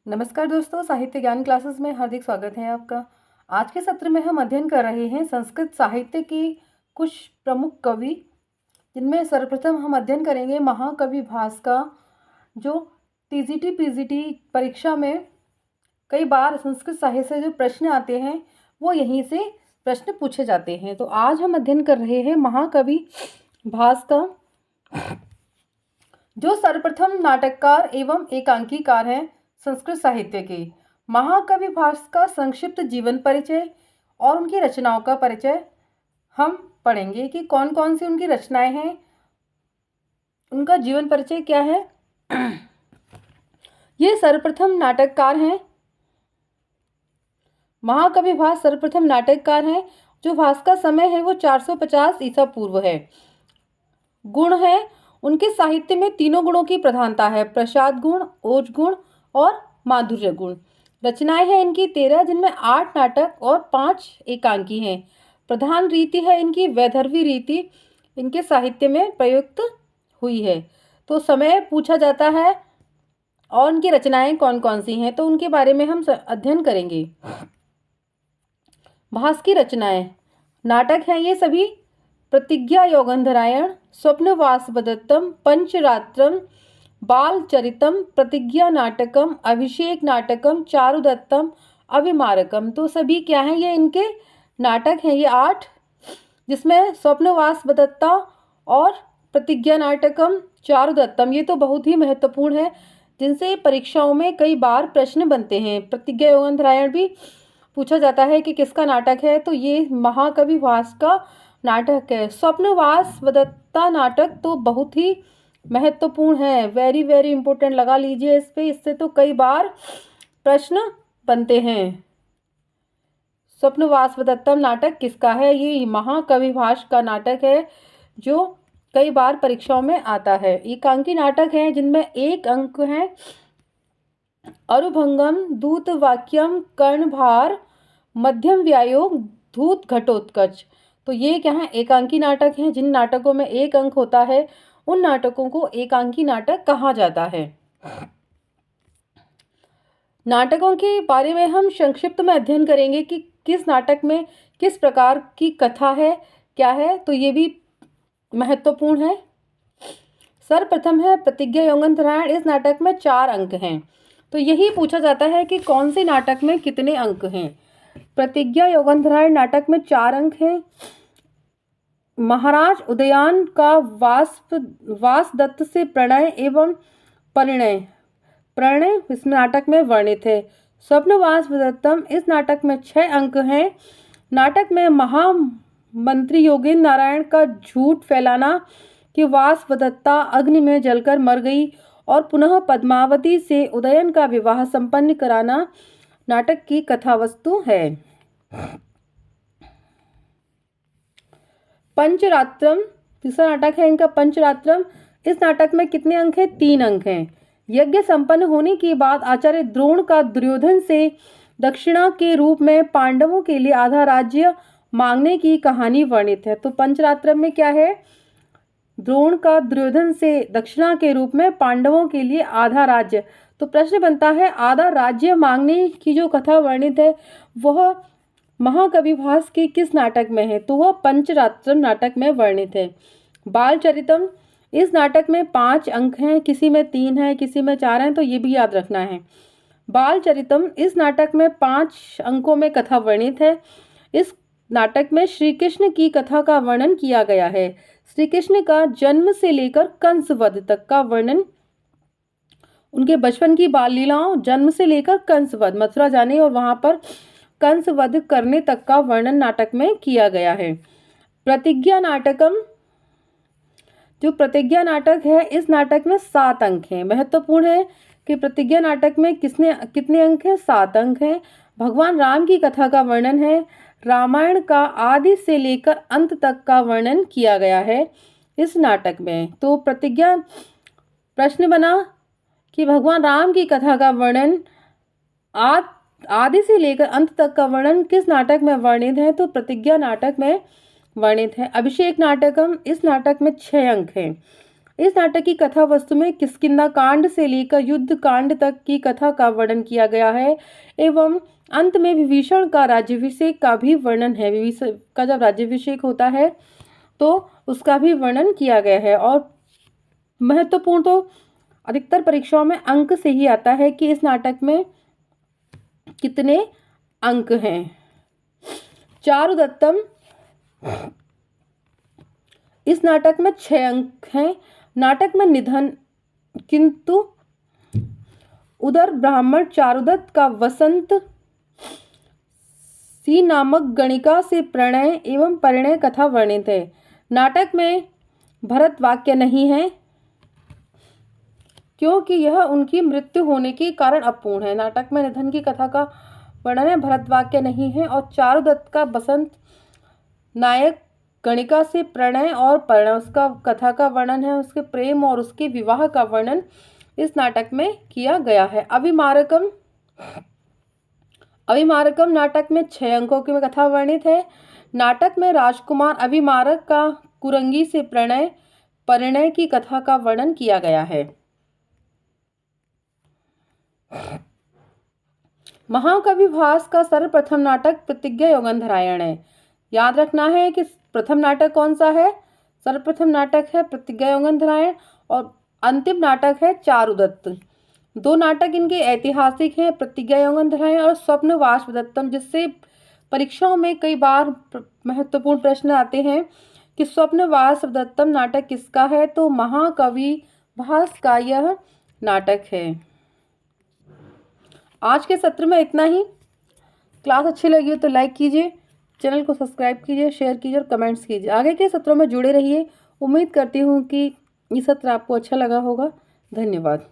नमस्कार दोस्तों, साहित्य ज्ञान क्लासेस में हार्दिक स्वागत है आपका। आज के सत्र में हम अध्ययन कर रहे हैं संस्कृत साहित्य की कुछ प्रमुख कवि, जिनमें सर्वप्रथम हम अध्ययन करेंगे महाकवि भास का, जो टीजीटी पीजीटी परीक्षा में कई बार संस्कृत साहित्य से जो प्रश्न आते हैं वो यहीं से प्रश्न पूछे जाते हैं। तो आज हम अध्ययन कर रहे हैं महाकवि भास का, जो सर्वप्रथम नाटककार एवं एकांकीकार हैं संस्कृत साहित्य के। महाकवि भास का संक्षिप्त जीवन परिचय और उनकी रचनाओं का परिचय हम पढ़ेंगे कि कौन कौन सी उनकी रचनाएं हैं, उनका जीवन परिचय क्या है। ये सर्वप्रथम नाटककार हैं। महाकवि भास सर्वप्रथम नाटककार हैं। जो भास का समय है वो 450 ईसा पूर्व है। गुण है, उनके साहित्य में तीनों गुणों की प्रधानता है, प्रसाद गुण, ओज गुण और माधुर्य गुण। रचनाएं हैं इनकी 13, जिनमें 8 नाटक और 5 एकांकी हैं। प्रधान रीति है इनकी वैदर्भी रीति, इनके साहित्य में प्रयुक्त हुई है। तो समय पूछा जाता है और उनकी रचनाएं कौन कौन सी हैं, तो उनके बारे में हम अध्ययन करेंगे। भास की रचनाएं नाटक हैं ये सभी: प्रतिज्ञा योगंधरायण, स्वप्नवासवदत्तम, पंचरात्रम, बालचरितम, प्रतिज्ञा नाटकम, अभिषेक नाटकम, चारुदत्तम, अभिमारकम। तो सभी क्या हैं, ये इनके नाटक हैं, ये 8, जिसमें स्वप्नवासवदत्ता और प्रतिज्ञा नाटकम, चारुदत्तम ये तो बहुत ही महत्वपूर्ण है, जिनसे परीक्षाओं में कई बार प्रश्न बनते हैं। प्रतिज्ञा योगंधरायण भी पूछा जाता है कि किसका नाटक है, तो ये महाकवि भास का नाटक है। स्वप्नवासवदत्ता नाटक तो बहुत ही महत्वपूर्ण है, वेरी वेरी इंपॉर्टेंट, लगा लीजिए इस पे, इससे तो कई बार प्रश्न बनते हैं। स्वप्नवासवदत्तम नाटक किसका है? ये महाकवि भास का नाटक है, जो कई बार परीक्षाओं में आता है। एकांकी नाटक हैं जिनमें 1 अंक है: अरुभंगम, दूत वाक्यम, कर्णभार, मध्यम व्यायोग, धूत घटोत्कच। तो ये क्या है, एकांकी नाटक हैं। जिन नाटकों में 1 अंक होता है उन नाटकों को एकांकी नाटक कहा जाता है। नाटकों के बारे में हम संक्षिप्त में अध्ययन करेंगे कि किस नाटक में किस प्रकार की कथा है, क्या है, तो ये भी महत्वपूर्ण है। सर्वप्रथम है प्रतिज्ञा योगंधरायण। इस नाटक में 4 अंक हैं। तो यही पूछा जाता है कि कौन से नाटक में कितने अंक हैं। प्रतिज्ञा योगंधरायण नाटक में 4 अंक हैं। महाराज उदयन का वासदत्त से प्रणय एवं परिणय इस नाटक में वर्णित है। स्वप्नवासवदत्तम, इस नाटक में 6 अंक हैं। नाटक में महामंत्री योगेंद्र नारायण का झूठ फैलाना कि वासवदत्ता अग्नि में जलकर मर गई और पुनः पद्मावती से उदयन का विवाह संपन्न कराना नाटक की कथा वस्तु है। पंचरात्रम, तीसरा नाटक है इनका पंचरात्रम। इस नाटक में कितने अंक हैं? 3 अंक हैं। यज्ञ संपन्न होने के बाद आचार्य द्रोण का दुर्योधन से दक्षिणा के रूप में पांडवों के लिए आधा राज्य मांगने की कहानी वर्णित है। तो पंचरात्रम में क्या है, द्रोण का दुर्योधन से दक्षिणा के रूप में पांडवों के लिए आधा राज्य। तो प्रश्न बनता है, आधा राज्य मांगने की जो कथा वर्णित है वह महाकवि भास के किस नाटक में है? तो वह पंचरात्रम नाटक में वर्णित है। बालचरितम, इस नाटक में 5 अंक हैं, किसी में 3 है, किसी में 4 हैं, तो ये भी याद रखना है। बालचरितम, इस नाटक में 5 अंकों में कथा वर्णित है। इस नाटक में श्री कृष्ण की कथा का वर्णन किया गया है। श्री कृष्ण का जन्म से लेकर कंसवध तक का वर्णन, उनके बचपन की बाल लीलाओं, जन्म से लेकर कंसवध, मथुरा जाने और वहां पर कंसवध करने तक का वर्णन नाटक में किया गया है। प्रतिज्ञा नाटकम, जो प्रतिज्ञा नाटक है, इस नाटक में 7 अंक हैं। महत्वपूर्ण है कि प्रतिज्ञा नाटक में कितने अंक हैं? 7 अंक हैं। भगवान राम की कथा का वर्णन है। रामायण का आदि से लेकर अंत तक का वर्णन किया गया है इस नाटक में। तो प्रतिज्ञा, प्रश्न बना कि भगवान राम की कथा का वर्णन आदि से लेकर अंत तक का वर्णन किस नाटक में वर्णित है? तो प्रतिज्ञा नाटक में वर्णित है। अभिषेक नाटकम, इस नाटक में 6 अंक हैं। इस नाटक की कथा वस्तु में किष्किंधा कांड से लेकर युद्ध कांड तक की कथा का वर्णन किया गया है एवं अंत में विभीषण का राज्याभिषेक का भी वर्णन है। विभीषण का जब राज्याभिषेक होता है तो उसका भी वर्णन किया गया है। और महत्वपूर्ण तो अधिकतर परीक्षाओं में अंक से ही आता है कि इस नाटक में कितने अंक हैं। चारुदत्तम, इस नाटक में 6 अंक हैं। नाटक में निधन, किंतु उधर ब्राह्मण चारुदत्त का वसंत सी नामक गणिका से प्रणय एवं परिणय कथा वर्णित है। नाटक में भरत वाक्य नहीं है क्योंकि यह उनकी मृत्यु होने के कारण अपूर्ण है। नाटक में निधन की कथा का वर्णन है, भरत वाक्य नहीं है। और चारुदत्त का बसंत नायक गणिका से प्रणय और परिणय, उसका कथा का वर्णन है, उसके प्रेम और उसके विवाह का वर्णन इस नाटक में किया गया है। अविमारकम, अविमारकम नाटक में 6 अंकों की कथा वर्णित है। नाटक में राजकुमार अविमारक का कुरंगी से प्रणय परिणय की कथा का वर्णन किया गया है। महाकवि भास का सर्वप्रथम नाटक प्रतिज्ञा यौगंधरायण है। याद रखना है कि प्रथम नाटक कौन सा है, सर्वप्रथम नाटक है प्रतिज्ञा यौगंधरायण और अंतिम नाटक है चारुदत्त। 2 नाटक इनके ऐतिहासिक हैं, प्रतिज्ञा यौगंधरायण और स्वप्न वाष्पदत्तम, जिससे परीक्षाओं में कई बार महत्वपूर्ण प्रश्न आते हैं कि स्वप्न वाष्पदत्तम नाटक किसका है, तो महाकवि भास का यह नाटक है। आज के सत्र में इतना ही। क्लास अच्छी लगी हो तो लाइक कीजिए, चैनल को सब्सक्राइब कीजिए, शेयर कीजिए और कमेंट्स कीजिए। आगे के सत्रों में जुड़े रहिए। उम्मीद करती हूँ कि ये सत्र आपको अच्छा लगा होगा। धन्यवाद।